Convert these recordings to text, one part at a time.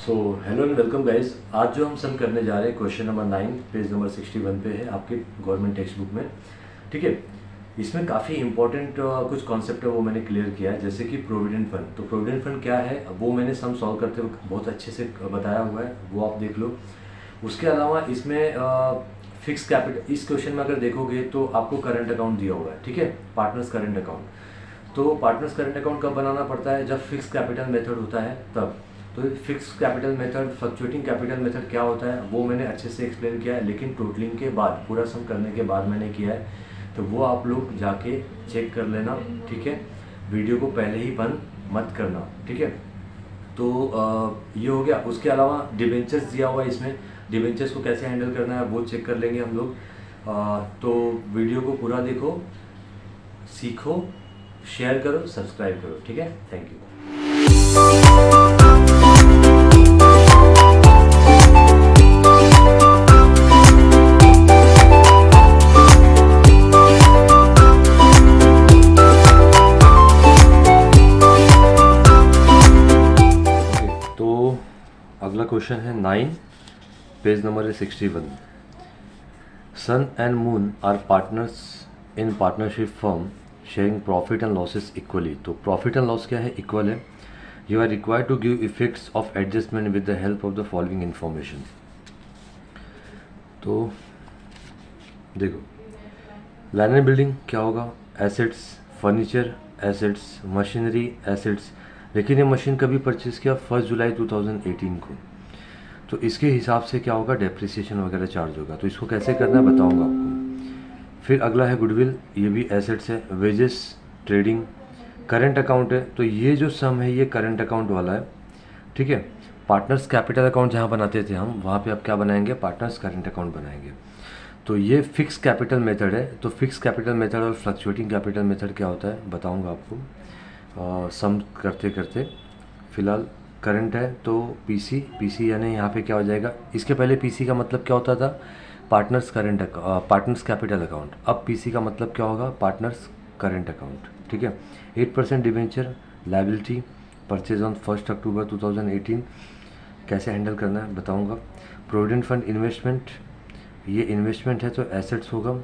So hello and welcome guys. आज जो हम सम करने जा रहे हैं क्वेश्चन नंबर 9 पेज नंबर 61 पे है आपके गवर्नमेंट टेक्स्ट बुक में। ठीक है, इसमें काफ़ी इंपॉर्टेंट कुछ कॉन्सेप्ट है वो मैंने क्लियर किया है, जैसे कि प्रोविडेंट फंड। तो प्रोविडेंट फंड क्या है वो मैंने सम सॉल्व करते वक्त बहुत अच्छे से बताया हुआ है, वो आप देख लो। उसके अलावा इसमें फिक्स कैपिटल, इस क्वेश्चन में अगर देखोगे तो आपको करंट अकाउंट दिया हुआ है। ठीक है, पार्टनर्स करंट अकाउंट। तो पार्टनर्स करंट अकाउंट कब बनाना पड़ता है? जब फिक्स कैपिटल मेथड होता है तब। तो fix capital method, fluctuating capital method क्या होता है वो मैंने अच्छे से एक्सप्लेन किया है, लेकिन टोटलिंग के बाद, पूरा सम करने के बाद मैंने किया है, तो वो आप लोग जाके चेक कर लेना। ठीक है, वीडियो को पहले ही बंद मत करना। ठीक है, तो ये हो गया। उसके अलावा डिबेंचर्स दिया हुआ है, इसमें डिबेंचर्स को कैसे हैंडल करना है वो चेक कर लेंगे हम लोग। तो वीडियो को पूरा देखो, सीखो, शेयर करो, सब्सक्राइब करो। ठीक है, थैंक यू। अगला क्वेश्चन है 9, पेज नंबर है 61। Sun and moon are partners in partnership firm sharing profit and losses equally. तो प्रॉफिट एंड लॉस क्या है? इक्वल है। You are required to give effects of adjustment with the help of the following information. तो देखो, land and building क्या होगा? Assets, furniture assets, machinery assets. लेकिन ये मशीन कभी परचेज किया? 1 जुलाई 2018 को। तो इसके हिसाब से क्या होगा? डेप्रिसिएशन वगैरह चार्ज होगा। तो इसको कैसे करना है बताऊंगा आपको। फिर अगला है गुडविल, ये भी एसेट्स है। वेजेस, ट्रेडिंग, करंट अकाउंट है। तो ये जो सम है ये करंट अकाउंट वाला है। ठीक है, पार्टनर्स कैपिटल अकाउंट जहाँ बनाते थे हम, वहाँ पे अब क्या बनाएंगे? पार्टनर्स करंट अकाउंट बनाएंगे। तो ये फिक्स कैपिटल मेथड है। तो फिक्स कैपिटल मेथड और फ्लक्चुएटिंग कैपिटल मेथड क्या होता है बताऊँगा आपको सम करते करते। फिलहाल करंट है तो पीसी यानी यहाँ पे क्या हो जाएगा? इसके पहले पीसी का मतलब क्या होता था? Partners partners capital account. अब पीसी का मतलब क्या होगा? Partners current account. ठीक है, 8% डिवेंचर लायबिलिटी परचेज ऑन 1 अक्टूबर 2018। कैसे हैंडल करना है बताऊँगा। प्रोविडेंट फंड इन्वेस्टमेंट, ये इन्वेस्टमेंट है तो एसेट्स होगा।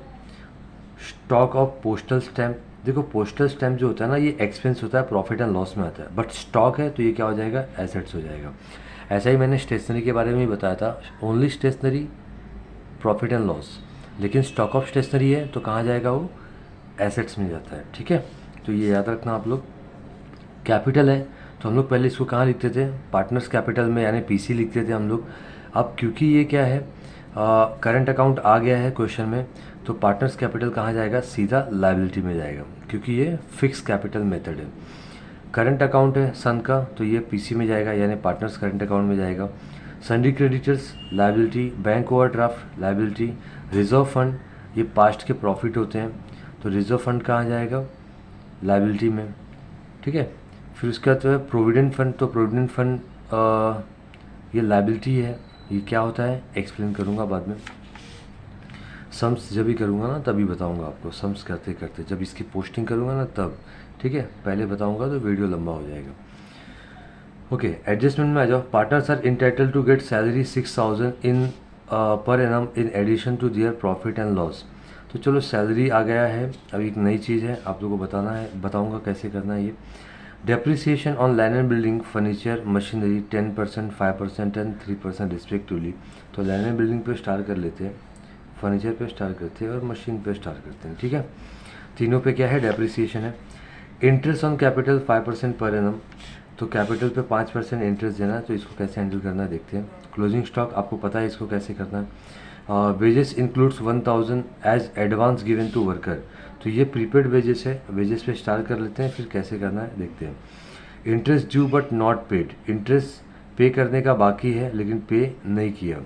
स्टॉक ऑफ पोस्टल स्टैम्प, देखो पोस्टल स्टैम्प जो होता है ना ये एक्सपेंस होता है, प्रॉफिट एंड लॉस में आता है, बट स्टॉक है तो ये क्या हो जाएगा? एसेट्स हो जाएगा। ऐसा ही मैंने स्टेशनरी के बारे में भी बताया था, only stationery profit and loss, लेकिन स्टॉक ऑफ स्टेशनरी है तो कहाँ जाएगा? वो एसेट्स में जाता है। ठीक है, तो ये याद रखना आप लोग। कैपिटल है तो हम लोग पहले इसको कहाँ लिखते थे? पार्टनर्स कैपिटल में, यानी पीसी लिखते थे हम लोग। अब क्योंकि ये क्या है, करंट अकाउंट आ गया है क्वेश्चन में, तो पार्टनर्स कैपिटल कहाँ जाएगा? सीधा लायबिलिटी में जाएगा, क्योंकि ये फिक्स कैपिटल मेथड है। करंट अकाउंट है सन का, तो ये पीसी में जाएगा, यानी पार्टनर्स करंट अकाउंट में जाएगा। सन्डी creditors liability, bank overdraft liability. Reserve fund, ये पास्ट के प्रॉफिट होते हैं, तो रिजर्व फंड कहाँ जाएगा? लायबिलिटी में। ठीक है, फिर उसके बाद है प्रोविडेंट फंड। तो प्रोविडेंट फंड ये लायबिलिटी है। ये क्या होता है एक्सप्लेन करूँगा बाद में। सम्स जब भी करूँगा ना तभी बताऊँगा आपको, सम्स करते करते, जब इसकी पोस्टिंग करूँगा ना तब। ठीक है, पहले बताऊँगा तो वीडियो लंबा हो जाएगा। ओके, एडजस्टमेंट में आ जाओ। Partners are entitle to get salary 6000 in per annum in addition to their profit and loss. तो चलो सैलरी आ गया है, अब एक नई चीज़ है आप लोगों को बताना है, बताऊँगा कैसे करना है ये। Depreciation on land and building, furniture, machinery 10%, 5% and 3% respectively. तो लैंड एंड बिल्डिंग पे स्टार्ट कर लेते हैं, फर्नीचर पे स्टार्ट करते हैं और मशीन पे स्टार्ट करते हैं। ठीक है, तीनों पे क्या है? डेप्रिसिएशन है। Interest on capital 5% per annum. तो कैपिटल पे 5% इंटरेस्ट देना है, तो इसको कैसे हैंडल करना है देखते हैं। क्लोजिंग स्टॉक आपको पता है इसको कैसे करना है। Wages includes 1000 as advance given to worker. तो ये प्रीपेड वेजेस है, वेजेस पे स्टार्ट कर लेते हैं, फिर कैसे करना है देखते हैं। Interest due but not paid, interest pay करने का बाकी है लेकिन पे नहीं किया,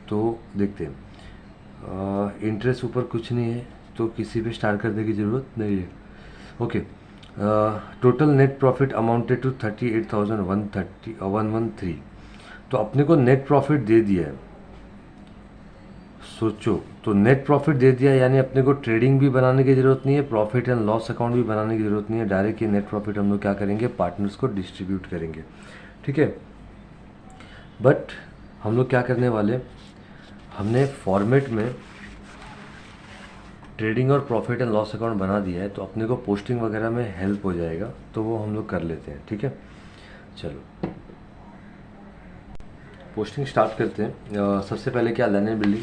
तो देखते हैं। इंटरेस्ट ऊपर कुछ नहीं है तो किसी पे स्टार्ट करने की ज़रूरत नहीं है। Okay, total net profit amounted to 38,113। तो अपने को नेट प्रॉफिट दे दिया है, सोचो, तो नेट प्रॉफिट दे दिया यानी अपने को ट्रेडिंग भी बनाने की ज़रूरत नहीं है, प्रॉफिट एंड लॉस अकाउंट भी बनाने की ज़रूरत नहीं है। डायरेक्ट ये नेट प्रॉफिट हम लोग क्या करेंगे? पार्टनर्स को डिस्ट्रीब्यूट करेंगे। ठीक है, बट हम लोग क्या करने वाले, हमने फॉर्मेट में ट्रेडिंग और प्रॉफिट एंड लॉस अकाउंट बना दिया है, तो अपने को पोस्टिंग वगैरह में हेल्प हो जाएगा, तो वो हम लोग कर लेते हैं। ठीक है, चलो पोस्टिंग स्टार्ट करते हैं। सबसे पहले क्या, लैंड एंड बिल्डिंग,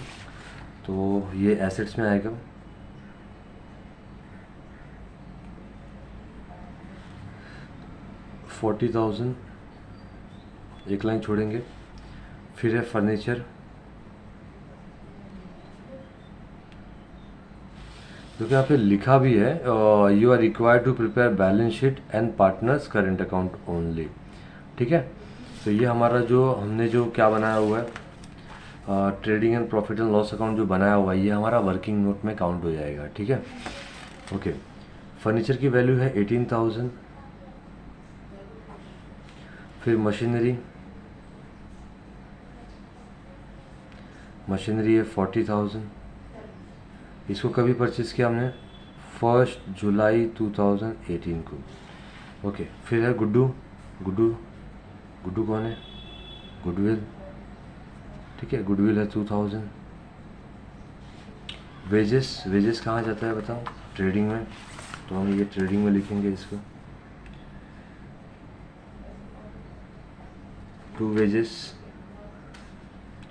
तो ये एसेट्स में आएगा। $40,000 एक लाइन छोड़ेंगे। फिर है फर्नीचर, क्योंकि यहाँ पे लिखा भी है you are required to prepare balance sheet and partners current account only. ठीक है, तो ये हमारा जो हमने जो क्या बनाया हुआ है, trading and profit and loss account जो बनाया हुआ है, ये हमारा वर्किंग नोट में काउंट हो जाएगा। ठीक है, ओके। फर्नीचर की वैल्यू है 18,000। फिर मशीनरी है 40,000। इसको कभी परचेज़ किया हमने, 1 जुलाई 2018 को। ओके, फिर है गुड्डू कौन है, गुडविल। ठीक है, गुडविल है 2000। वेजेस कहाँ जाता है बताओ, ट्रेडिंग में, तो हम ये ट्रेडिंग में लिखेंगे इसको। टू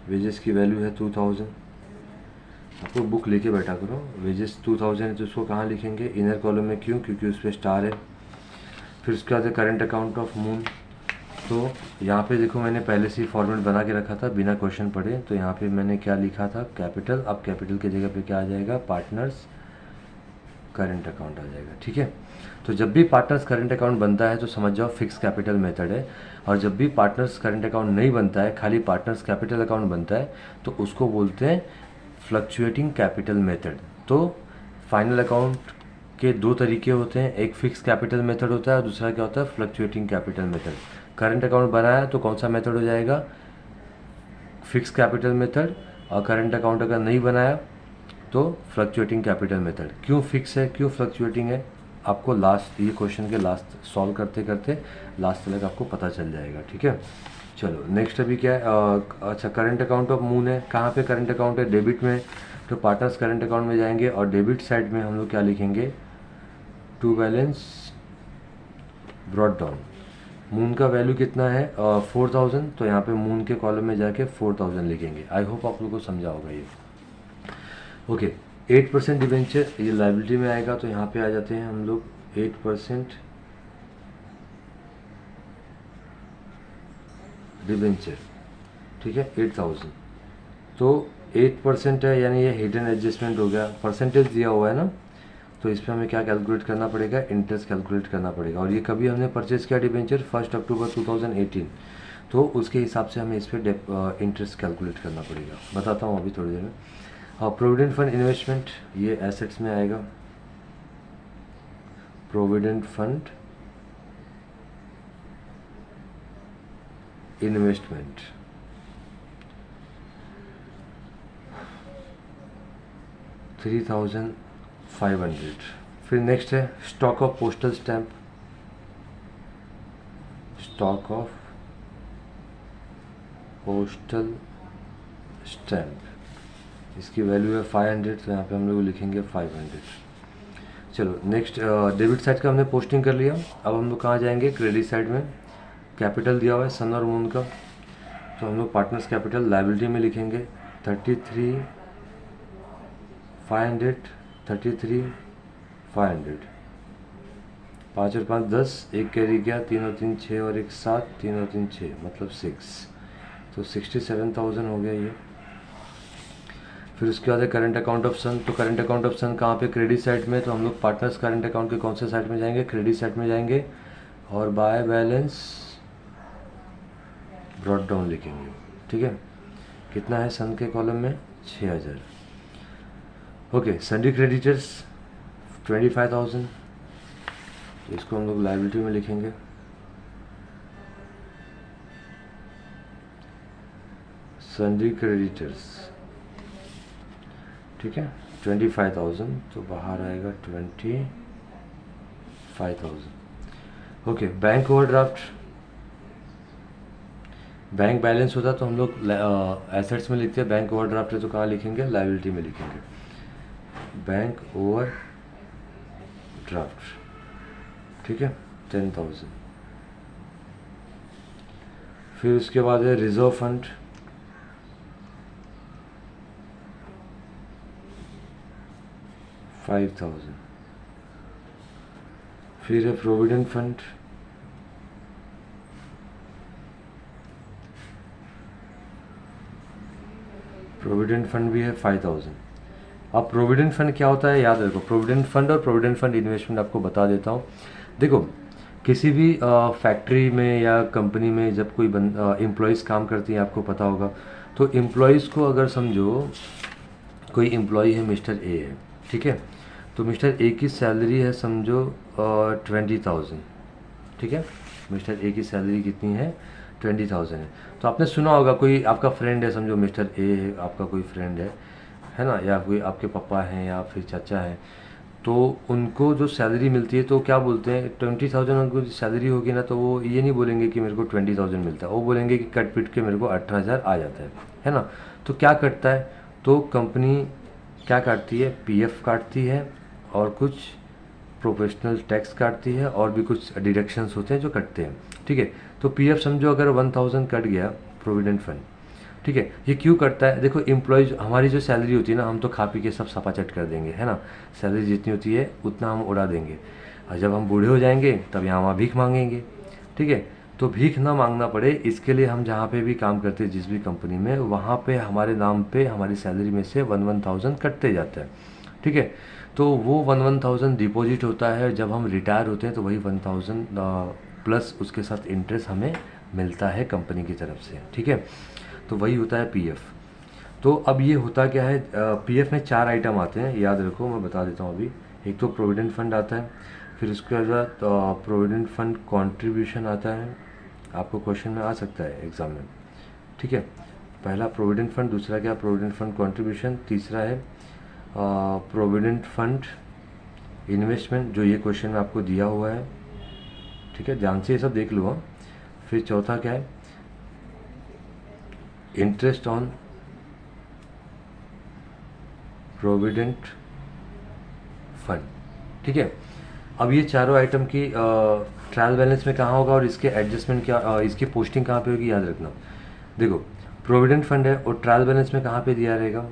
वेजेस की वैल्यू है 2000। आपको बुक लेके बैठा करो। वेजेस 2000 है तो उसको कहाँ लिखेंगे, इनर कॉलम में। क्यों, क्योंकि उस पर स्टार है। फिर उसके बाद करंट अकाउंट ऑफ मून, तो यहाँ पे देखो मैंने पहले से ही फॉर्मेट बना के रखा था बिना क्वेश्चन पढ़े। तो यहाँ पे मैंने क्या लिखा था, कैपिटल। अब कैपिटल की जगह पे क्या आ जाएगा, पार्टनर्स करंट अकाउंट आ जाएगा। ठीक है, तो जब भी पार्टनर्स करंट अकाउंट बनता है तो समझ जाओ फिक्स कैपिटल मेथड है, और जब भी पार्टनर्स करंट अकाउंट नहीं बनता है, खाली पार्टनर्स कैपिटल अकाउंट बनता है, तो उसको बोलते हैं फ्लक्चुएटिंग कैपिटल मेथड। तो फाइनल अकाउंट के दो तरीके होते हैं, एक फिक्स कैपिटल मेथड होता है और दूसरा क्या होता है, fluctuating capital method. Current account बनाया तो कौन सा मेथड हो जाएगा, फिक्स कैपिटल मेथड। और करंट अकाउंट अगर नहीं बनाया तो फ्लक्चुएटिंग कैपिटल मेथड। क्यों फिक्स है, क्यों फ्लक्चुएटिंग है, आपको लास्ट ये क्वेश्चन के लास्ट सॉल्व करते करते लास्ट तक आपको पता चल जाएगा। ठीक है, चलो नेक्स्ट अभी क्या है, अच्छा करंट अकाउंट ऑफ मून है। कहाँ पे करंट अकाउंट है, डेबिट में, तो पार्टनर्स करंट अकाउंट में जाएंगे और डेबिट साइड में हम लोग क्या लिखेंगे, टू बैलेंस ब्रॉट डाउन। मून का वैल्यू कितना है, 4000, तो यहाँ पे मून के कॉलम में जाके 4000 लिखेंगे। आई होप आप लोग को समझा होगा ये। ओके, 8% डिबेंचर, ये लाइबिलिटी में आएगा, तो यहाँ पे आ जाते हैं हम लोग 8% डिबेंचर। ठीक है, 8000, तो 8% है, यानी ये हिडन एडजस्टमेंट हो गया। परसेंटेज दिया हुआ है ना, तो इस पर हमें क्या कैलकुलेट करना पड़ेगा, इंटरेस्ट कैलकुलेट करना पड़ेगा। और ये कभी हमने परचेज किया डिबेंचर 1 अक्टूबर 2018, तो उसके हिसाब से हमें इस पर इंटरेस्ट कैलकुलेट करना पड़ेगा। बताता हूँ अभी थोड़ी देर में। और प्रोविडेंट फंड इन्वेस्टमेंट, ये एसेट्स में आएगा। Provident fund investment, $3,500। फिर नेक्स्ट है stock of postal stamp, stock of postal stamp, इसकी वैल्यू है 500, तो यहाँ पे हम लोग लिखेंगे 500। चलो नेक्स्ट, डेबिट साइड का हमने पोस्टिंग कर लिया। अब हम लोग कहाँ जाएंगे, क्रेडिट साइड में। कैपिटल दिया हुआ है सन और मून का, तो हम लोग पार्टनर्स कैपिटल लायबिलिटी में लिखेंगे 33,500, 33,500। 5 और 5 10, एक कैरी गया, 3 और 3 6 और 1 7, 3 और 3 6 मतलब 6, तो 67,000 हो गया ये। फिर उसके बाद है करंट अकाउंट ऑफ सन, तो करंट अकाउंट ऑफ सन कहाँ पे, क्रेडिट साइड में, तो हम लोग पार्टनर्स करंट अकाउंट के कौन से साइड में जाएंगे, क्रेडिट साइड में जाएंगे, और बाय बैलेंस ब्रॉट डाउन लिखेंगे। ठीक है, कितना है सन के कॉलम में, 6000। ओके, सन्डी क्रेडिटर्स 25,000, इसको हम लोग लायबिलिटी में लिखेंगे। सन्डी क्रेडिटर्स, ठीक है, 25,000, तो बाहर आएगा 25,000। Okay, bank overdraft, bank balance होता तो हम लोग एसेट्स में लिखते हैं, बैंक ओवरड्राफ्ट है तो कहाँ लिखेंगे, लायबिलिटी में लिखेंगे, बैंक ओवर ड्राफ्ट, ठीक है, 10,000। फिर उसके बाद है रिजर्व फंड, $5,000। फिर है प्रोविडेंट फंड, प्रोविडेंट फंड भी है 5,000। अब प्रोविडेंट फंड क्या होता है याद रखो, प्रोविडेंट फंड और प्रोविडेंट फंड इन्वेस्टमेंट आपको बता देता हूँ। देखो किसी भी फैक्ट्री में या कंपनी में जब कोई एम्प्लॉयज़ काम करती हैं, आपको पता होगा, तो एम्प्लॉयज़ को अगर समझो कोई एम्प्लॉय है मिस्टर ए है, ठीक है, तो मिस्टर ए की सैलरी है समझो 20,000, ठीक है, मिस्टर ए की सैलरी कितनी है, 20,000 है। तो आपने सुना होगा कोई आपका फ्रेंड है, समझो मिस्टर ए है, आपका कोई फ्रेंड है ना, या कोई आपके पापा हैं या फिर चाचा हैं, तो उनको जो सैलरी मिलती है तो क्या बोलते हैं, 20,000 उनको सैलरी होगी ना, तो वो ये नहीं बोलेंगे कि मेरे को 20,000 मिलता है, वो बोलेंगे कि कट पिट के मेरे को 18,000 आ जाता है ना। तो क्या कटता है, तो कंपनी क्या काटती है, पीएफ काटती है और कुछ प्रोफेशनल टैक्स काटती है और भी कुछ डिडक्शंस होते हैं जो कटते हैं, ठीक है। तो पीएफ समझो अगर 1,000 कट गया प्रोविडेंट फंड, ठीक है, ये क्यों करता है, देखो एम्प्लॉयज हमारी जो सैलरी होती है ना, हम तो खा पी के सब सपाचट कर देंगे, है ना, सैलरी जितनी होती है उतना हम उड़ा देंगे, और जब हम बूढ़े हो जाएंगे तब यहाँ वहाँ भीख मांगेंगे, ठीक है। तो भीख ना मांगना पड़े इसके लिए हम जहाँ पे भी काम करते हैं, जिस भी कंपनी में, वहाँ पे हमारे नाम पे हमारी सैलरी में से 1,000 कटते जाता है, ठीक है। तो वो 1,000 डिपॉजिट होता है, जब हम रिटायर होते हैं तो वही 1,000 प्लस उसके साथ इंटरेस्ट हमें मिलता है कंपनी की तरफ से, ठीक है। तो वही होता है पीएफ। तो अब ये होता क्या है, पीएफ में 4 आइटम आते हैं, याद रखो, मैं बता देता हूँ अभी। एक तो प्रोविडेंट फंड आता है, फिर उसके बाद प्रोविडेंट फंड कंट्रीब्यूशन आता है, आपको क्वेश्चन में आ सकता है एग्जाम में, ठीक है। पहला प्रोविडेंट फंड, दूसरा क्या प्रोविडेंट फंड कंट्रीब्यूशन, तीसरा है प्रोविडेंट फंड इन्वेस्टमेंट, जो ये क्वेश्चन में आपको दिया हुआ है, ठीक है, ध्यान से ये सब देख लो। फिर चौथा क्या है, इंटरेस्ट ऑन प्रोविडेंट फंड, ठीक है। अब ये चारों आइटम की ट्रायल बैलेंस में कहाँ होगा और इसके एडजस्टमेंट क्या, इसकी पोस्टिंग कहाँ पे होगी, याद रखना। देखो प्रोविडेंट फंड है और ट्रायल बैलेंस में कहाँ पे दिया रहेगा,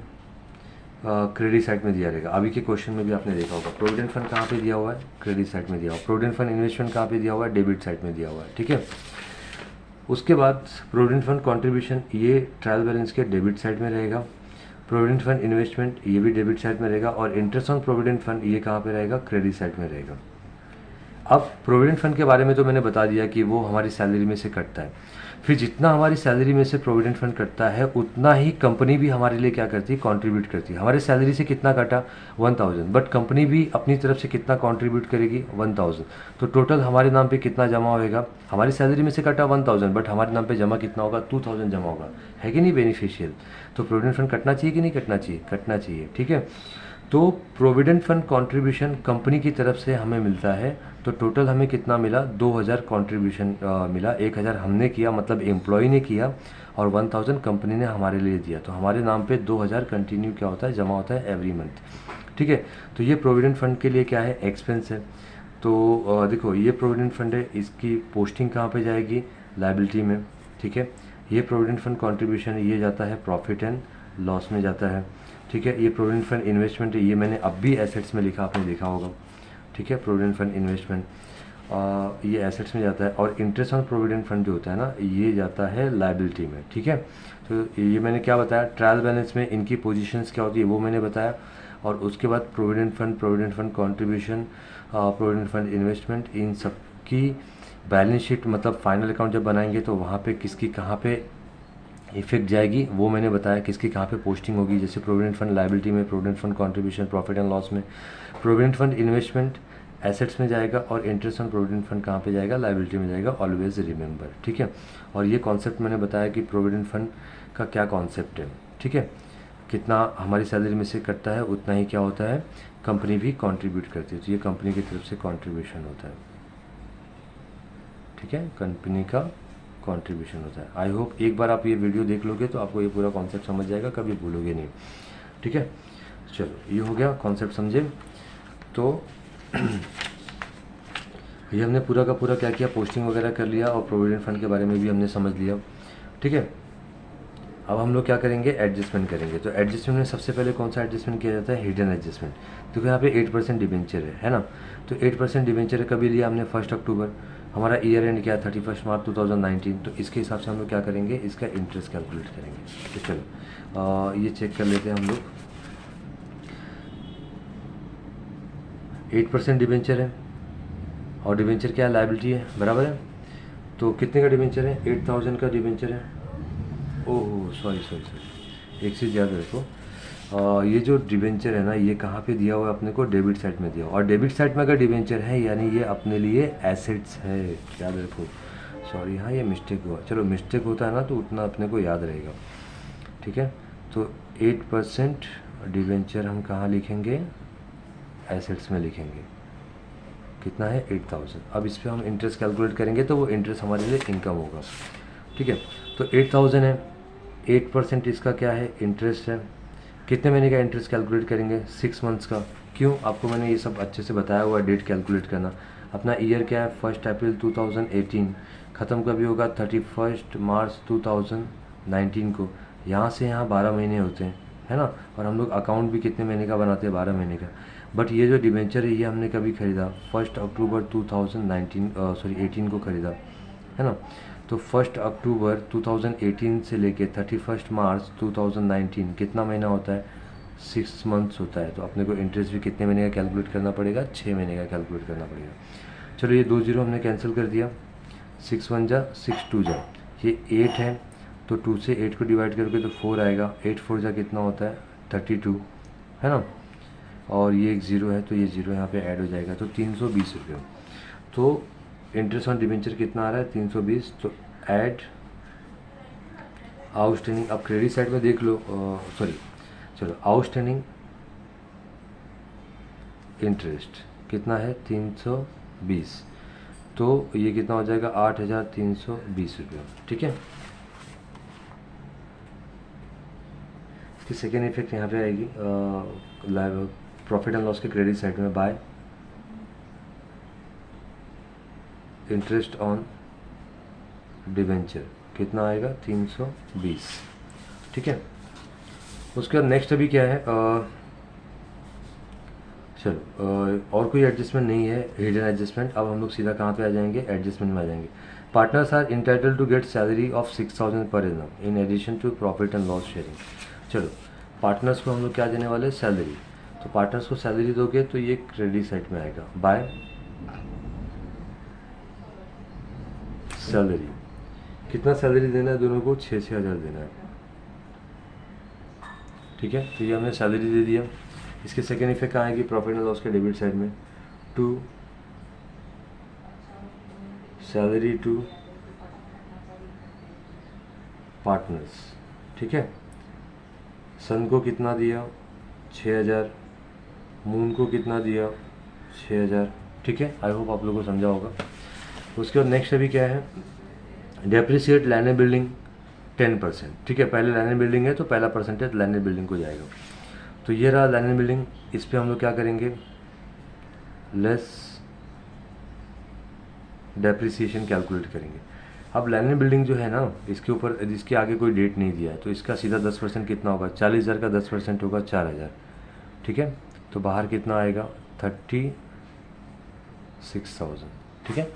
क्रेडिट साइड में दिया रहेगा। अभी के क्वेश्चन में भी आपने देखा होगा प्रोविडेंट फंड कहाँ पे दिया हुआ है, क्रेडिट साइड में दिया हुआ है। प्रोविडेंट फंड इन्वेस्टमेंट कहाँ पे दिया हुआ है, डेबिट साइड में दिया हुआ है, ठीक है। उसके बाद प्रोविडेंट फंड कंट्रीब्यूशन, ये ट्रायल बैलेंस के डेबिट साइड में रहेगा। प्रोविडेंट फंड इन्वेस्टमेंट, ये भी डेबिट साइड में रहेगा। और इंटरेस्ट ऑन प्रोविडेंट फंड, ये कहाँ पे रहेगा, क्रेडिट साइड में रहेगा। अब प्रोविडेंट फंड के बारे में तो मैंने बता दिया कि वो हमारी सैलरी में से कटता है। फिर जितना हमारी सैलरी में से प्रोविडेंट फंड कटता है, उतना ही कंपनी भी हमारे लिए क्या करती है, कंट्रीब्यूट करती है। हमारे सैलरी से कितना कटा, 1,000, बट कंपनी भी अपनी तरफ से कितना कंट्रीब्यूट करेगी, 1,000। तो टोटल हमारे नाम पे कितना जमा होएगा, हमारी सैलरी में से कटा 1,000, बट हमारे नाम पे जमा कितना होगा, 2,000 जमा होगा, है कि नहीं बेनिफिशियल। तो प्रोविडेंट फंड कटना चाहिए कि नहीं कटना चाहिए, कटना चाहिए, ठीक है। तो प्रोविडेंट फंड कंट्रीब्यूशन कंपनी की तरफ से हमें मिलता है, तो टोटल हमें कितना मिला, 2,000 कंट्रीब्यूशन मिला। 1,000 हमने किया, मतलब एम्प्लॉय ने किया, और 1,000 कंपनी ने हमारे लिए दिया। तो हमारे नाम पे 2,000 कंटिन्यू क्या होता है, जमा होता है एवरी मंथ, ठीक है। तो ये प्रोविडेंट फंड के लिए क्या है, एक्सपेंस है। तो देखो ये प्रोविडेंट फंड है, इसकी पोस्टिंग कहाँ पे जाएगी, लायबिलिटी में, ठीक है। ये प्रोविडेंट फंड कंट्रीब्यूशन, ये जाता है प्रॉफिट एंड लॉस में जाता है, ठीक है। ये प्रोविडेंट फंड इन्वेस्टमेंट है, ये मैंने अब भी एसेट्स में लिखा, आपने देखा होगा, ठीक है। प्रोविडेंट फंड इन्वेस्टमेंट ये एसेट्स में जाता है। और इंटरेस्ट ऑन प्रोविडेंट फंड जो होता है ना, ये जाता है लायबिलिटी में, ठीक है। तो ये मैंने क्या बताया, ट्रायल बैलेंस में इनकी पोजीशंस क्या होती है वो मैंने बताया। और उसके बाद provident fund contribution, provident fund investment, इन सब की बैलेंस शीट, मतलब फाइनल अकाउंट जब बनाएंगे तो वहाँ पे किसकी कहाँ पे इफेक्ट जाएगी वो मैंने बताया, किसकी कहाँ पे पोस्टिंग होगी। जैसे प्रोविडेंट फंड लायबिलिटी में, provident fund contribution profit and loss में, प्रोविडेंट फंड इन्वेस्टमेंट एसेट्स में जाएगा, और इंटरेस्ट ऑन प्रोविडेंट फंड कहाँ पे जाएगा, लायबिलिटी में जाएगा। ऑलवेज रिमेंबर, ठीक है। और ये कॉन्सेप्ट मैंने बताया कि प्रोविडेंट फंड का क्या कॉन्सेप्ट है, ठीक है। कितना हमारी सैलरी में से कटता है उतना ही क्या होता है, कंपनी भी कॉन्ट्रीब्यूट करती है। तो ये कंपनी की तरफ से कॉन्ट्रीब्यूशन होता है, ठीक है, कंपनी का कंट्रीब्यूशन होता है। आई होप एक बार आप ये वीडियो देख लोगे तो आपको ये पूरा कॉन्सेप्ट समझ जाएगा, कभी भूलोगे नहीं। ठीक है, चलो ये हो गया कॉन्सेप्ट समझे। तो ये हमने पूरा का पूरा क्या किया, पोस्टिंग वगैरह कर लिया और प्रोविडेंट फंड के बारे में भी हमने समझ लिया। ठीक है, अब हम लोग क्या करेंगे, एडजस्टमेंट करेंगे। तो एडजस्टमेंट में सबसे पहले कौन सा एडजस्टमेंट किया जाता है, हिडन एडजस्टमेंट। देखो यहाँ पे 8% डिबेंचर है ना। तो 8% डिबेंचर कभी लिया हमने 1 अक्टूबर, हमारा ईयर एंड क्या 31 मार्च 2019। तो इसके हिसाब से हम लोग क्या करेंगे, इसका इंटरेस्ट कैलकुलेट करेंगे। तो चलो ये चेक कर लेते हैं हम लोग। 8% डिबेंचर है और डिबेंचर क्या है, लायबिलिटी है, बराबर है। तो कितने का डिबेंचर है, 8000 का डिबेंचर है। ओह सॉरी, एक चीज़ याद रखो, ये जो डिबेंचर है ना, ये कहाँ पे दिया हुआ है अपने को, डेबिट साइड में दिया हुआ। और डेबिट साइड में अगर डिबेंचर है यानी ये अपने लिए एसेट्स है, याद रखो। सॉरी हाँ, ये मिस्टेक हुआ, चलो मिस्टेक होता है ना तो उतना अपने को याद रहेगा। ठीक है, तो 8% डिबेंचर हम कहाँ लिखेंगे, एसेट्स में लिखेंगे। कितना है, 8000। अब इस पर हम इंटरेस्ट कैलकुलेट करेंगे तो वो इंटरेस्ट हमारे लिए इनकम होगा। ठीक है, तो 8000 है, 8% इसका क्या है, इंटरेस्ट है। कितने महीने का इंटरेस्ट कैलकुलेट करेंगे, 6 मंथ्स का। क्यों, आपको मैंने ये सब अच्छे से बताया हुआ, डेट कैलकुलेट करना। अपना ईयर क्या है, 1 अप्रैल 2018, ख़त्म कभी होगा 31 मार्च 2019 को। यहाँ से यहाँ 12 महीने होते हैं, है ना। और हम लोग अकाउंट भी कितने महीने का बनाते हैं, 12 महीने का। बट ये जो डिबेंचर है ये हमने कभी ख़रीदा 1 अक्टूबर 2018 को ख़रीदा, है ना। तो 1 अक्टूबर 2018 से लेके 31 मार्च 2019 कितना महीना होता है, 6 मंथ्स होता है। तो अपने को इंटरेस्ट भी कितने महीने का कैलकुलेट करना पड़ेगा, 6 महीने का कैलकुलेट करना पड़ेगा। चलो ये 2 जीरो हमने कैंसिल कर दिया, 6 1 जा 6 2 जा, ये 8 है तो 2 से 8 को डिवाइड करके तो 4 आएगा। 8 4 जा कितना होता है, 32, है ना। और ये एक ज़ीरो है तो ये ज़ीरो यहाँ पे ऐड हो जाएगा, तो 320 रुपये। तो इंटरेस्ट ऑन डिबेंचर कितना आ रहा है, 320। तो ऐड आउटस्टैंडिंग, अब क्रेडिट साइड में देख लो, सॉरी चलो, आउटस्टैंडिंग इंटरेस्ट कितना है, 320। तो ये कितना हो जाएगा, 8320 रुपये। ठीक है, इसकी सेकेंड इफेक्ट यहाँ पे आएगी प्रॉफिट एंड लॉस के क्रेडिट साइड में, बाय इंटरेस्ट ऑन डिबेंचर कितना आएगा, 320। ठीक है, उसके बाद नेक्स्ट अभी क्या है, चलो और कोई एडजस्टमेंट नहीं है, हिडन एडजस्टमेंट। अब हम लोग सीधा कहाँ पे आ जाएंगे, एडजस्टमेंट में आ जाएंगे। Partners are entitle to get salary of 6000 per annum in addition to profit and loss sharing. चलो पार्टनर्स को हम लोग क्या देने वाले, सैलरी। तो पार्टनर्स को सैलरी दोगे तो ये क्रेडिट साइड में आएगा, बाय सैलरी। कितना सैलरी देना है दोनों को, 6-6 हज़ार देना है। ठीक है, तो ये हमने सैलरी दे दिया। इसके सेकेंड इफेक्ट कहाँ आएगी, प्रॉफिट एंड लॉस के डेबिट साइड में, टू सैलरी टू पार्टनर्स। ठीक है, सन को कितना दिया, 6000, मून को कितना दिया, 6000। ठीक है, आई होप आप लोगों को समझा होगा। उसके बाद नेक्स्ट अभी क्या है, डेप्रिसिएट लैंड एंड बिल्डिंग 10%। ठीक है, पहले लैंड एंड बिल्डिंग है तो पहला परसेंटेज लैंड एंड बिल्डिंग को जाएगा। तो ये रहा लैंड एंड बिल्डिंग, इस पर हम लोग क्या करेंगे, लेस डेप्रिसिएशन कैलकुलेट करेंगे। अब लैंड एंड बिल्डिंग जो है ना, इसके ऊपर इसके आगे कोई डेट नहीं दिया है तो इसका सीधा 10% कितना होगा, 40,000 का 10% होगा 4000। ठीक है, तो बाहर कितना आएगा, 36,000। ठीक है,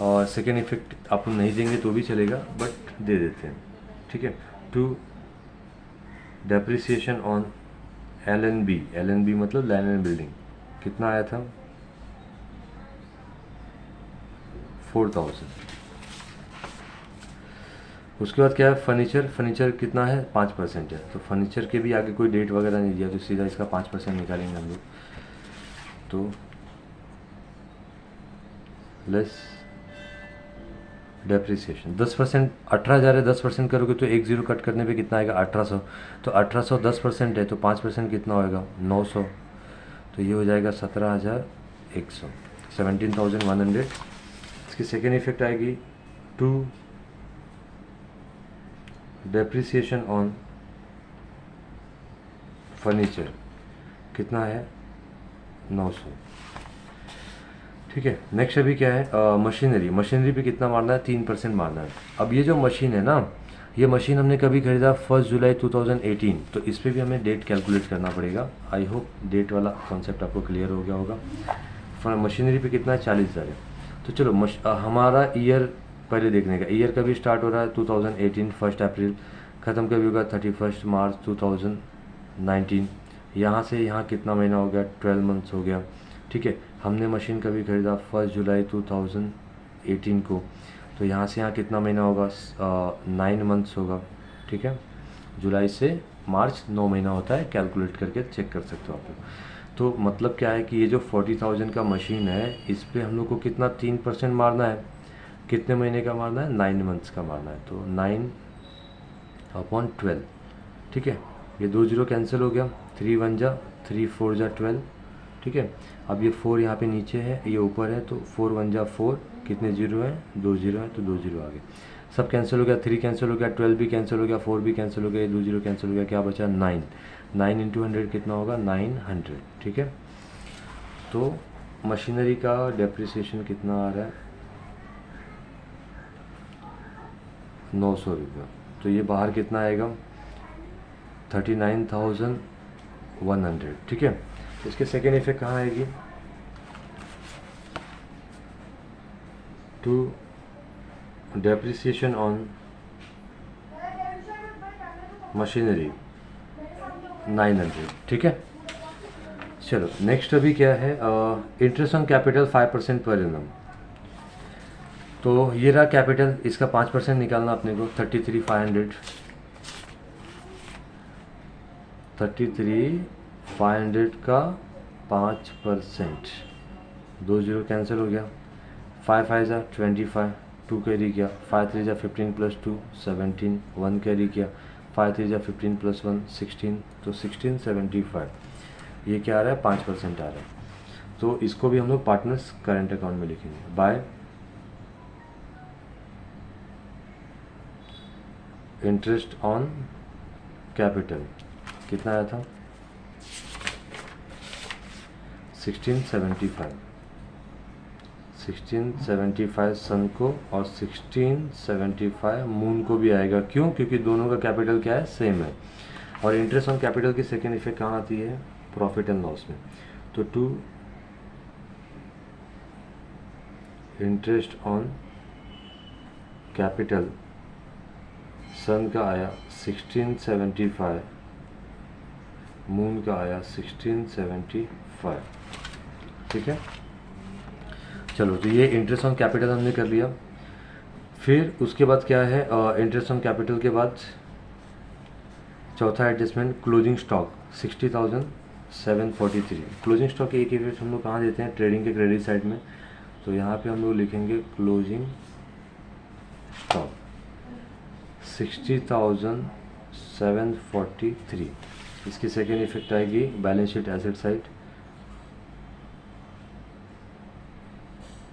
और सेकेंड इफेक्ट आप नहीं देंगे तो भी चलेगा बट दे देते हैं। ठीक है, to depreciation on LNB, LNB मतलब लैंड एंड बिल्डिंग कितना आया था, 4000। उसके बाद क्या है, फर्नीचर। फर्नीचर कितना है, 5% है। तो फर्नीचर के भी आगे कोई डेट वगैरह नहीं दिया तो सीधा इसका 5% निकालेंगे हम लोग। तो लेस डेप्रिसिएशन 10%, 18,000 है, 10% करोगे तो 1 0 कट करने पे कितना आएगा, 1800। तो 1800 10% है तो 5% कितना होएगा, 900। तो ये हो जाएगा 17,100, 17,100। इसकी सेकेंड इफेक्ट आएगी, टू डेप्रिसिएशन ऑन फर्नीचर कितना है 900। ठीक है, नेक्स्ट अभी क्या है मशीनरी। मशीनरी पे कितना मारना है 3% मारना है। अब ये जो मशीन है ना, ये मशीन हमने कभी खरीदा 1 जुलाई 2018, तो इस पर भी हमें डेट कैलकुलेट करना पड़ेगा। आई होप डेट वाला कॉन्सेप्ट आपको क्लियर हो गया होगा। मशीनरी पे कितना है 40,000 है। तो चलो हमारा ईयर पहले देखने का, ईयर कभी स्टार्ट हो रहा है 2018 1 अप्रैल, ख़त्म कभी होगा 31 मार्च 2019। यहाँ से यहाँ कितना महीना हो गया 12 मंथ्स हो गया। ठीक है, हमने मशीन कभी खरीदा 1 जुलाई 2018 को, तो यहाँ से यहाँ कितना महीना होगा 9 मंथ्स होगा। ठीक है, जुलाई से मार्च 9 महीना होता है, कैलकुलेट करके चेक कर सकते हो आप लोग। तो मतलब क्या है कि ये जो 40,000 का मशीन है, इस पर हम लोग को कितना 3% मारना है। कितने महीने का मारना है 9 मंथ्स का मारना है, तो 9/12। ठीक है, ये 2 0 कैंसिल हो गया, 3 1 जा 3 4 जा 12। ठीक है, अब ये 4 यहाँ पे नीचे है, ये ऊपर है, तो 4 1 जा 4, कितने 0 हैं 2 0 हैं, तो 2 0 आ गए। सब कैंसिल हो गया, 3 कैंसिल हो गया, 12 भी कैंसिल हो गया, 4 भी कैंसिल हो गया, ये 2 0 कैंसिल हो गया, क्या बचा 9। 9 × 100 कितना होगा 900। ठीक है, तो मशीनरी का डेप्रिसिएशन कितना आ रहा है 900 रुपया। तो ये बाहर कितना आएगा 39,100। ठीक है, इसके सेकेंड इफेक्ट कहाँ आएगी, टू डेप्रिसिएशन ऑन मशीनरी 900। ठीक है, चलो नेक्स्ट अभी क्या है interest on capital 5% per annum. तो ये रहा कैपिटल, इसका 5% निकालना अपने को 33,500। 33,500 का 5%, 2 0 कैंसिल हो गया, 5 5 जा 25, 2 कैरी किया, 5 3 जा 15 + 2 17, 1 कैरी किया, 5 3 जा 15 + 1 16, तो 1675। ये क्या आ रहा है 5% आ रहा है। तो इसको भी हम लोग पार्टनर्स करंट अकाउंट में लिखेंगे। बाय इंटरेस्ट ऑन कैपिटल कितना आया था 1675। 1675 सन को और 1675 मून को भी आएगा। क्यों? क्योंकि दोनों का कैपिटल क्या है सेम है। और इंटरेस्ट ऑन कैपिटल की सेकेंड इफेक्ट कहाँ आती है प्रॉफिट एंड लॉस में। तो टू इंटरेस्ट ऑन कैपिटल सन का आया 1675, मून का आया 1675। ठीक है, चलो तो ये इंटरेस्ट ऑन कैपिटल हमने कर लिया। फिर उसके बाद क्या है इंटरेस्ट ऑन कैपिटल के बाद चौथा adjustment closing stock 60,743। Closing stock एक इफेक्ट हम लोग कहाँ देते हैं ट्रेडिंग के क्रेडिट साइड में। तो यहाँ पे हम लोग लिखेंगे क्लोजिंग स्टॉक 60,743। इसकी सेकेंड इफेक्ट आएगी balance sheet asset side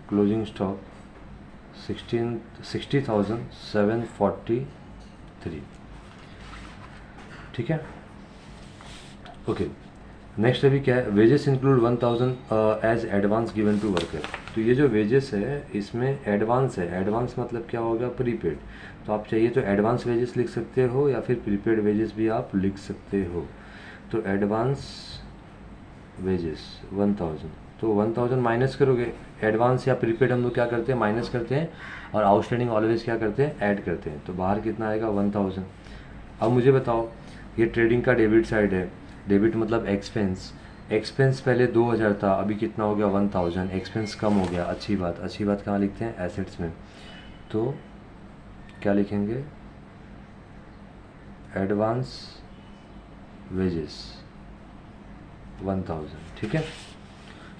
closing stock 60,743। ठीक है, ओके। नेक्स्ट अभी क्या है wages include 1,000 as advance given to worker. तो ये जो वेजेस है इसमें एडवांस है। एडवांस मतलब क्या होगा प्रीपेड। तो आप चाहिए तो एडवांस वेजेस लिख सकते हो या फिर प्रीपेड वेजेस भी आप लिख सकते हो। तो एडवांस वेजेस 1,000, तो 1,000 माइनस करोगे। एडवांस या प्रीपेड हम लोग क्या करते हैं माइनस करते हैं और आउटस्टैंडिंग ऑलवेज क्या करते हैं ऐड करते हैं। तो बाहर कितना आएगा 1,000। अब मुझे बताओ ये ट्रेडिंग का डेबिट साइड है। डेबिट मतलब एक्सपेंस। एक्सपेंस पहले 2,000 था, अभी कितना हो गया 1,000। एक्सपेंस कम हो गया, अच्छी बात। अच्छी बात कहाँ लिखते हैं एसेट्स में। तो क्या लिखेंगे एडवांस वेजेस 1,000। ठीक है,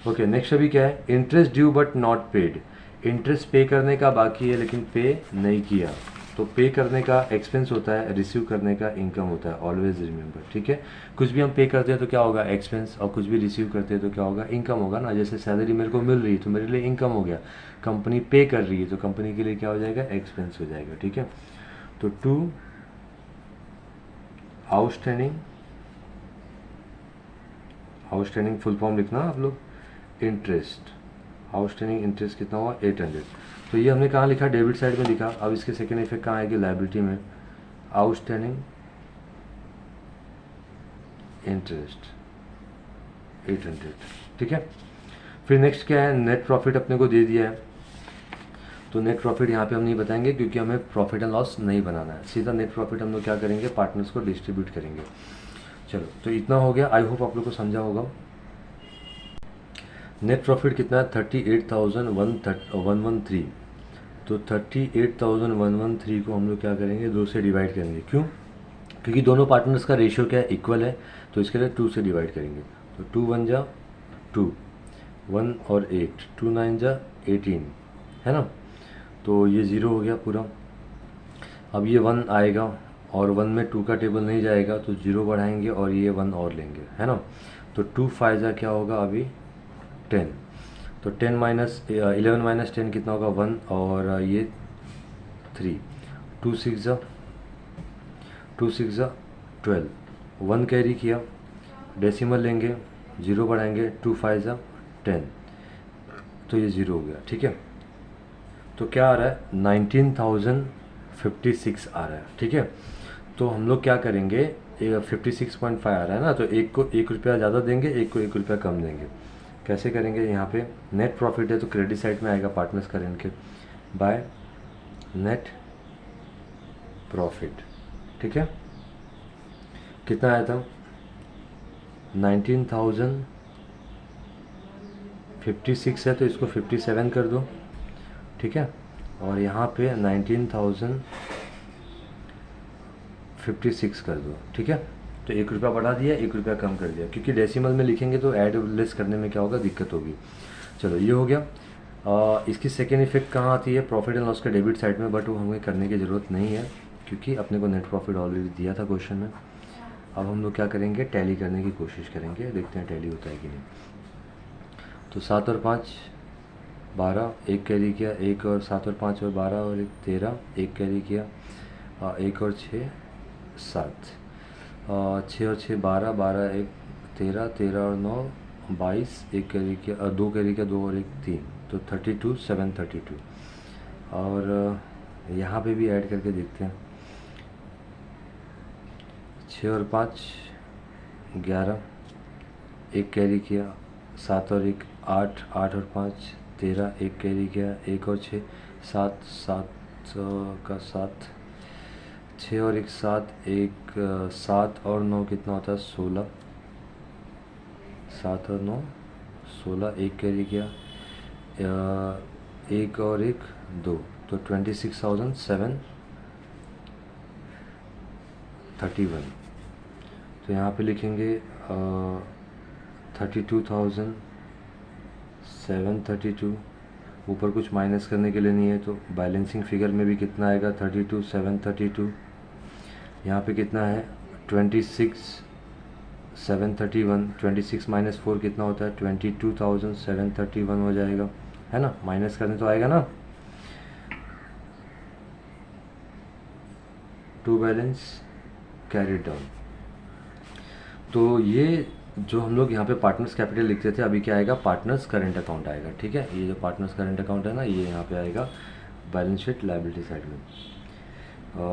ओके। नेक्स्ट अभी क्या है interest due but not paid. Interest pay करने का बाकी है लेकिन पे नहीं किया। तो पे करने का एक्सपेंस होता है, रिसीव करने का इनकम होता है, ऑलवेज रिमेंबर। ठीक है, कुछ भी हम पे करते हैं तो क्या होगा एक्सपेंस, और कुछ भी रिसीव करते हैं तो क्या होगा इनकम होगा ना। जैसे सैलरी मेरे को मिल रही है तो मेरे लिए इनकम हो गया। कंपनी पे कर रही है तो कंपनी के लिए क्या हो जाएगा एक्सपेंस हो जाएगा। ठीक है, तो to outstanding, outstanding full form लिखना आप लोग, इंटरेस्ट, आउटस्टैंडिंग इंटरेस्ट कितना हुआ 800। तो ये हमने कहाँ लिखा, डेबिट साइड में लिखा। अब इसके सेकेंड इफेक्ट कहाँ आएगी, लायबिलिटी में, आउटस्टैंडिंग इंटरेस्ट 800, ठीक है। फिर नेक्स्ट क्या है, नेट प्रॉफिट अपने को दे दिया है, तो नेट प्रॉफिट यहाँ पे हम नहीं बताएंगे क्योंकि हमें प्रॉफिट एंड लॉस नहीं बनाना है, सीधा नेट प्रॉफिट हम लोग क्या करेंगे, पार्टनर्स को डिस्ट्रीब्यूट करेंगे। चलो तो इतना हो गया, आई होप आप लोग को समझा होगा। नेट प्रॉफिट कितना है, 38,113। तो 38,113 को हम लोग क्या करेंगे, 2 से डिवाइड करेंगे। क्यों, क्योंकि दोनों पार्टनर्स का रेशियो क्या है, इक्वल है, तो इसके लिए 2 से डिवाइड करेंगे। तो 2 1 जा 2, 1 और 8, 2 9 जा 18, है ना। तो ये 0 हो गया पूरा। अब ये 1 आएगा और 1 में 2 का टेबल नहीं जाएगा, तो 0 बढ़ाएंगे और ये 1 और लेंगे, है ना। तो 2 5 जा क्या होगा अभी 10, तो 10 माइनस 11 माइनस 10 कितना होगा 1, और ये 3, 2 6 जा 12, 1 कैरी किया, डेसिमल लेंगे, 0 बढ़ाएंगे, 2 5 जा 10, तो ये 0 हो गया, ठीक है। तो क्या आ रहा है, 19,056 आ रहा है, ठीक है। तो हम लोग क्या करेंगे, 56.5 आ रहा है ना, तो एक को 1 रुपया ज़्यादा देंगे, एक को 1 रुपया कम देंगे। कैसे करेंगे, यहाँ पे नेट प्रॉफिट है तो क्रेडिट साइड में आएगा पार्टनर्स करेंट के, बाय नेट प्रॉफिट, ठीक है। कितना आया था, 19,056 है तो इसको 57 कर दो, ठीक है। और यहाँ पे 19,056 कर दो, ठीक है। तो 1 रुपया बढ़ा दिया, 1 रुपया कम कर दिया, क्योंकि डेसिमल में लिखेंगे तो ऐड लेस करने में क्या होगा, दिक्कत होगी। चलो ये हो गया। इसकी सेकेंड इफेक्ट कहाँ आती है, प्रॉफिट एंड लॉस के डेबिट साइड में, बट वो हमें करने की ज़रूरत नहीं है क्योंकि अपने को नेट प्रॉफिट ऑलरेडी दिया था क्वेश्चन में। अब हम लोग क्या करेंगे, टैली करने की कोशिश करेंगे, देखते हैं टैली होता है कि नहीं। तो 7 और 5 12, 1 कैरी किया, 1 और 7 और 5 और 12 और 1 13, 1 कैरी किया, 1 और 6 7, 6 और 6 12, 12 1 13, 13 और 9 22, 1 कैरी किया, 2 कैरी किया, 2 और 1 3, तो 32 732। और यहाँ पे भी ऐड करके देखते हैं, 6 और 5 11, 1 कैरी किया, 7 और 1 8, 8 और 5 13, 1 कैरी किया, 1 और 6 7, 7 का 7, 6 और 1 7, 1 7 और 9 कितना होता है 16, 7 और 9 16, 1 कैरी किया, 1 और 1 2, तो 26,731। तो यहाँ पे लिखेंगे 32,732, ऊपर कुछ माइनस करने के लिए नहीं है, तो बैलेंसिंग फिगर में भी कितना आएगा 32,732। यहाँ पे कितना है 26,731, 26 माइनस 4 कितना होता है 22,731 हो जाएगा, है ना। माइनस करने तो आएगा ना, टू बैलेंस कैरी डाउन। तो ये जो हम लोग यहाँ पे पार्टनर्स कैपिटल लिखते थे, अभी क्या आएगा, पार्टनर्स करंट अकाउंट आएगा, ठीक है। ये जो पार्टनर्स करंट अकाउंट है ना, ये यहाँ पे आएगा बैलेंस शीट लायबिलिटी साइड में।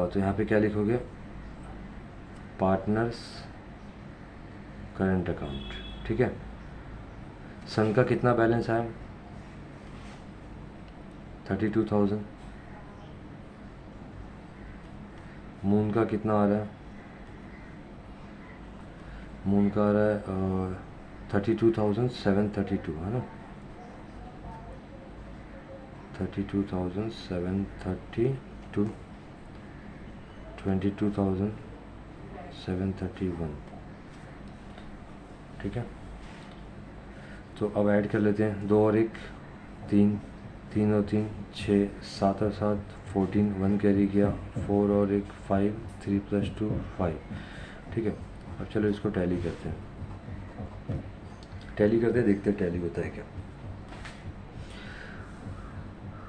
तो यहाँ पे क्या लिखोगे, पार्टनर्स करंट अकाउंट, ठीक है। सन का कितना बैलेंस आया 32,000, मून का कितना आ रहा है, मून का आ रहा है 32,732, है ना, 32,732, 22,731, ठीक है। तो अब ऐड कर लेते हैं, 2 और 1 3, 3 और 3 6, 7 और 7 14, 1 कैरी किया, 4 और 1 5, 3 + 2 5, ठीक है। अब चलो इसको टैली करते हैं, टैली करते हैं, देखते हैं टैली होता है क्या।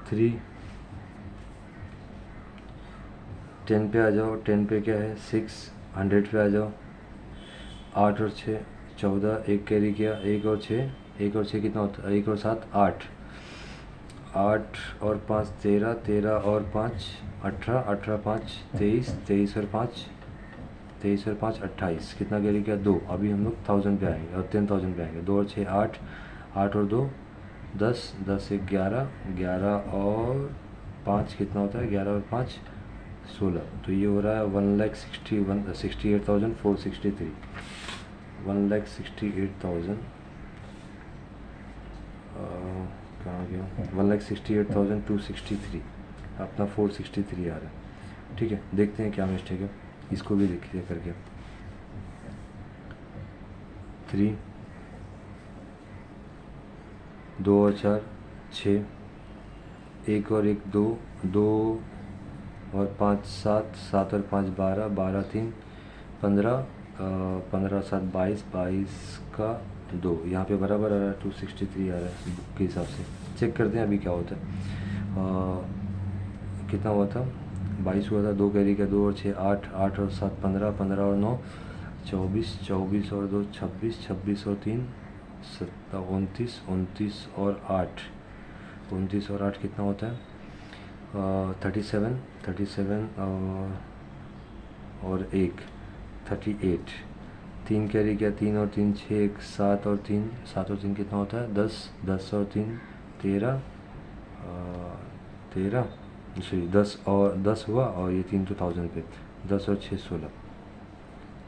3 10 पे आ जाओ, 10 पे क्या है 6, 100 पे आ जाओ। 8 और 6 14, एक कैरी किया, 1 और 6, 1 और 6 कितना होता है, 1 और 7 8, 8 और 5 13, 13 और 5 18, 18 5 23, 23 और 5 23 और 5 28, कितना कैरी किया 2। अभी हम लोग 1000 पे आएंगे और 10,000 पे आएंगे। 2 और 6 8, 8 और 2 10, 10 से 11, 11 और 5 कितना होता है, 11 और 5 16। तो ये हो रहा है 1,68,463, 1,68,000 कहाँ गया, 1,68,263, अपना 463 आ रहा है। ठीक है, देखते हैं क्या मिस्टेक है, इसको भी देखिए करके। 3 2 और 4 6, 1 और 1 2, 2 और 5 7, 7 और 5 12, 12 3 15, 15 7 22, 22 का 2, यहाँ पे बराबर आ रहा है 263 आ रहा है बुक के हिसाब से। चेक करते हैं अभी क्या होता है। कितना हुआ था, 22 हुआ था, 2 कैरी का, 2 और 6 8, 8 और 7 15, 15 और 9 24, 24 और 2 26, 26 और 3 29, 29 और 8, 29 और 8 कितना होता है, 37, 37 और 1 38, 3 कैरी किया, 3 और 3 6, 7 और 3, 7 और 3 कितना होता है 10, 10 और 3 13, 13 सॉरी 10 और 10 हुआ, और ये 3 तो 1000 पे, 10 और 6 16।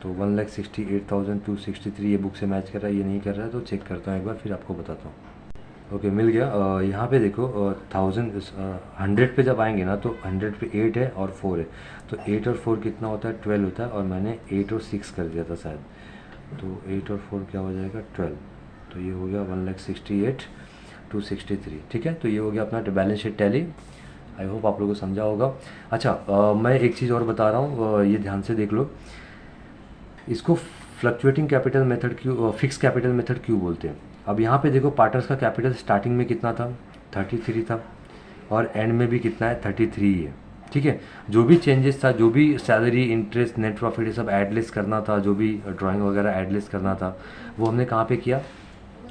तो 1,68,263 ये बुक से मैच कर रहा है, ये नहीं कर रहा है, तो चेक करता हूँ एक बार फिर आपको बताता हूँ। ओके मिल गया। यहाँ पे देखो 100 पे जब आएंगे ना, तो 100 पे 8 है और 4 है, तो 8 और 4 कितना होता है 12 होता है, और मैंने 8 और 6 कर दिया था शायद, तो 8 और 4 क्या हो जाएगा 12। तो ये हो गया 1,68,263। ठीक है, तो ये हो गया अपना balance sheet tally. I hope आप लोगों को समझा होगा। अच्छा मैं एक चीज़ और बता रहा हूँ, ये ध्यान से देख लो, इसको फ्लक्चुएटिंग कैपिटल मेथड क्यों, फिक्स कैपिटल मेथड क्यों बोलते हैं। अब यहाँ पे देखो पार्टनर्स का कैपिटल स्टार्टिंग में कितना था 33 था, और एंड में भी कितना है 33 ही है। ठीक है, जो भी चेंजेस था, जो भी सैलरी इंटरेस्ट नेट प्रॉफिट ये सब एडलेस करना था, जो भी ड्राइंग वगैरह एडलेस करना था, वो हमने कहाँ पे किया,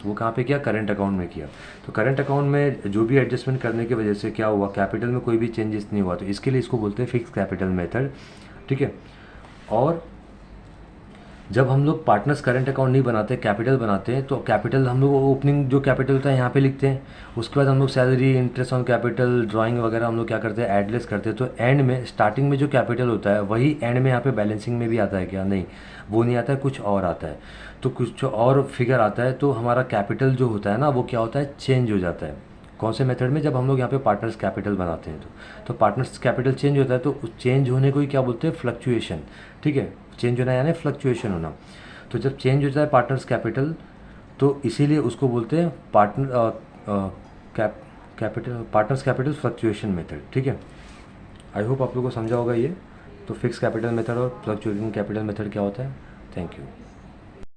वो कहाँ पे किया, करंट अकाउंट में किया। तो करंट अकाउंट में जो भी एडजस्टमेंट करने की वजह से क्या हुआ, कैपिटल में कोई भी चेंजेस नहीं हुआ, तो इसके लिए इसको बोलते हैं फिक्स कैपिटल मेथड। ठीक है, और जब हम लोग पार्टनर्स करंट अकाउंट नहीं बनाते, कैपिटल बनाते हैं, तो कैपिटल हम लोग ओपनिंग जो कैपिटल होता है यहाँ पे लिखते हैं, उसके बाद हम लोग salary interest on capital drawing वगैरह हम लोग क्या करते हैं एडलेस करते हैं। तो एंड में स्टार्टिंग में जो कैपिटल होता है वही एंड में यहाँ पे बैलेंसिंग में भी आता है क्या, नहीं वो नहीं आता है, कुछ और आता है, तो कुछ और फिगर आता है। तो हमारा कैपिटल जो होता है ना वो क्या होता है, चेंज हो जाता है। कौन से मेथड में, जब हम लोग यहाँ पे पार्टनर्स कैपिटल बनाते हैं तो पार्टनर्स कैपिटल चेंज होता है, तो उस चेंज होने को ही क्या बोलते हैं, फ्लक्चुएशन। ठीक है, चेंज होना यानी फ्लक्चुएशन होना। तो जब चेंज होता है पार्टनर्स कैपिटल, तो इसीलिए उसको बोलते हैं capital partners capital fluctuation method. ठीक है, आई होप आप लोगों को समझा होगा ये। तो फिक्स कैपिटल मेथड और फ्लक्चुएटिंग कैपिटल मेथड क्या होता है। Thank you.